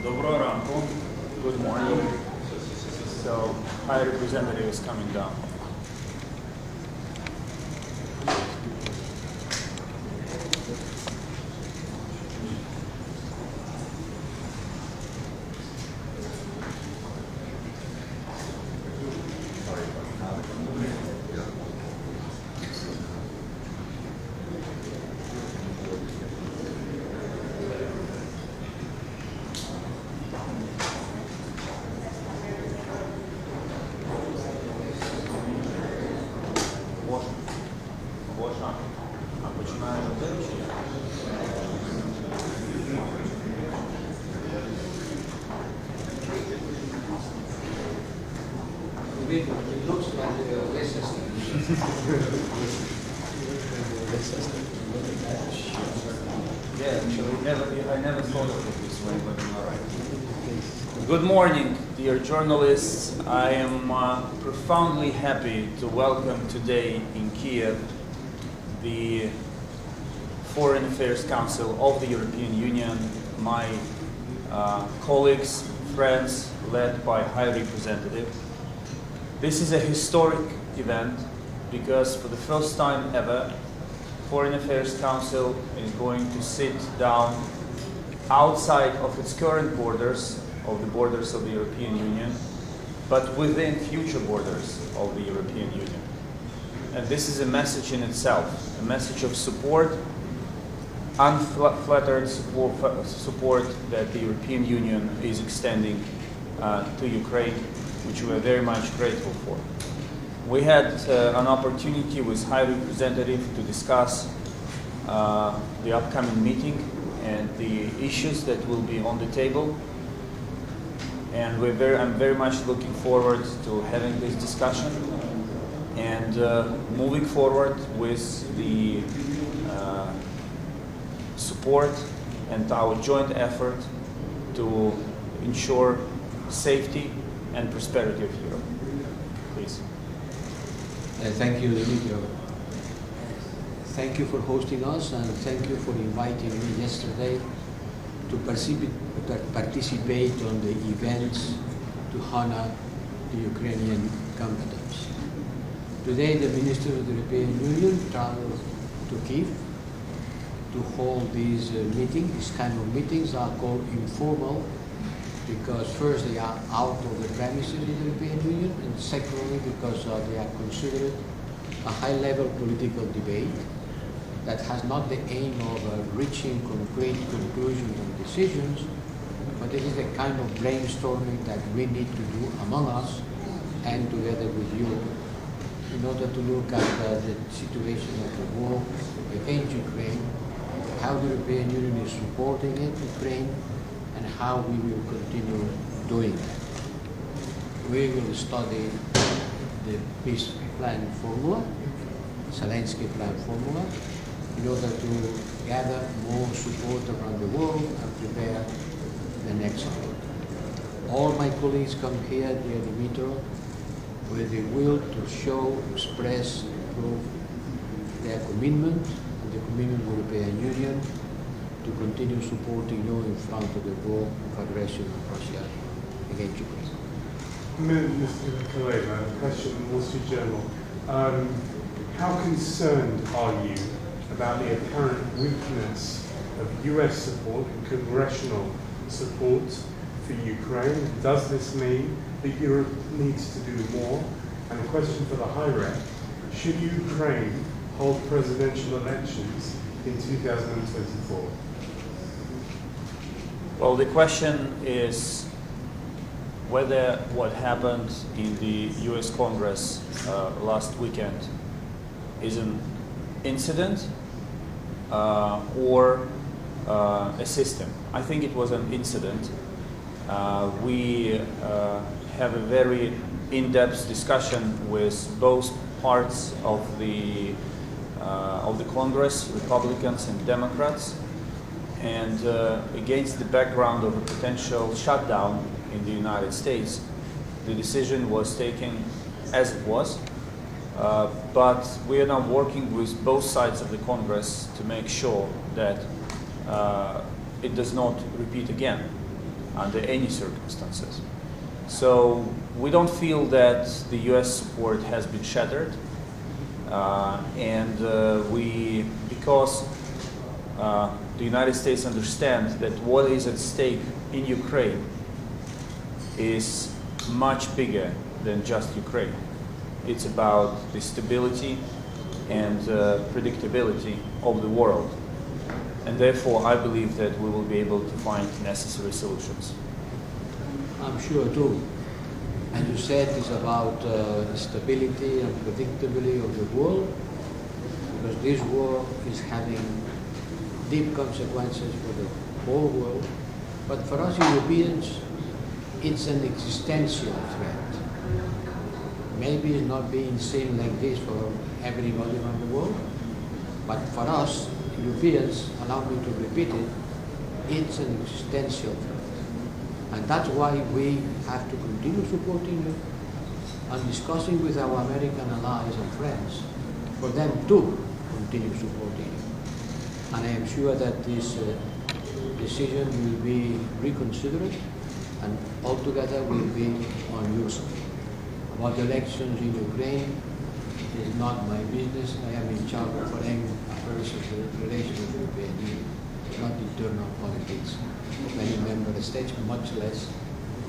Доброго ранку. Good morning. So, High Representative is coming down. It looks like less Yeah, actually, I never thought of it this way, but all right. Good morning, dear journalists. I am profoundly happy to welcome today in Kiev the Foreign Affairs Council of the European Union, my colleagues, friends, led by High Representative. This is a historic event because for the first time ever, Foreign Affairs Council is going to sit down outside of its current borders, of the borders of the European Union, but within future borders of the European Union. And this is a message in itself, a message of support, unflattered support that the European Union is extending to Ukraine, which we are very much grateful for. We had an opportunity with High Representative to discuss the upcoming meeting and the issues that will be on the table. And I'm very much looking forward to having this discussion and moving forward with the support and our joint effort to ensure safety and prosperity of Europe. Please. Thank you, Dmitry. Thank you for hosting us, and thank you for inviting me yesterday to participate on the events to honor the Ukrainian combatants. Today, the Minister of the European Union traveled to Kyiv to hold these meetings. These kind of meetings are called informal because first they are out of the premises of the European Union, and secondly because they are considered a high-level political debate that has not the aim of reaching concrete conclusions and decisions, but this is the kind of brainstorming that we need to do among us and together with you in order to look at the situation of the war against Ukraine, how the European Union is supporting Ukraine, and how we will continue doing that. We will study the peace plan formula, Zelensky plan formula, in order to gather more support around the world and prepare the next one. All my colleagues come here, dear Dmitry, with the will to show, express, prove their commitment and the commitment of the European Union to continue supporting you in front of the war of aggression of Russia against Ukraine. Mr. Kullebi, a question from the Wall Street Journal. How concerned are you about the apparent weakness of US support and congressional support for Ukraine? Does this mean that Europe needs to do more? And a question for the High Rep, should Ukraine hold presidential elections in 2024? Well, the question is whether what happened in the US Congress last weekend is an incident or a system. I think it was an incident. We have a very in-depth discussion with both parts of the Congress, Republicans and Democrats, and against the background of a potential shutdown in the United States, the decision was taken as it was. But we are now working with both sides of the Congress to make sure that it does not repeat again. under any circumstances. So we don't feel that the US support has been shattered, because the United States understands that what is at stake in Ukraine is much bigger than just Ukraine. It's about the stability and predictability of the world. And therefore, I believe that we will be able to find necessary solutions. I'm sure too. And you said it's about stability and predictability of the world, because this war is having deep consequences for the whole world. But for us Europeans, it's an existential threat. Maybe it's not being seen like this for everybody around the world, but for us Europeans, allow me to repeat it, it's an existential threat. And that's why we have to continue supporting you and discussing with our American allies and friends for them to continue supporting you. And I am sure that this decision will be reconsidered and altogether will be on your side. About elections in Ukraine is not my business. I am in charge of foreign affairs and relations with the European Union, not internal politics of any member states, much less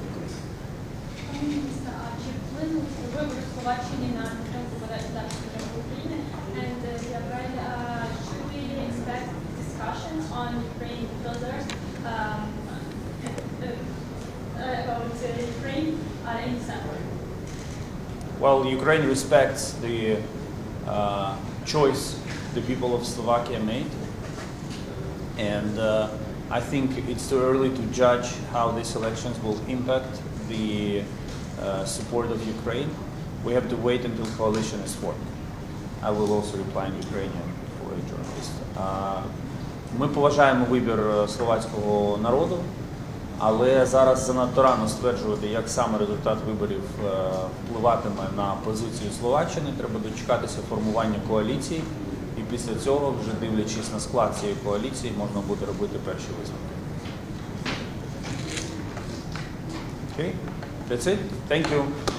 Ukraine. Міністра, а чи вплинув вибори в Словаччині на підтримку підтримку України? And should we expect discussions on Ukraine builders about Ukraine in December? Well, Ukraine respects the choice the people of Slovakia made, and I think it's too early to judge how these elections will impact the support of Ukraine. We have to wait until coalition is formed. I will also reply in Ukrainian for a journalist. Ми поважаємо вибір словацького народу, але зараз занадто рано стверджувати, як саме результат виборів впливатиме на позицію Словаччини. Треба дочекатися формування коаліції, і після цього, вже дивлячись на склад цієї коаліції, можна буде робити перші висновки. Okay, that's it. Thank you.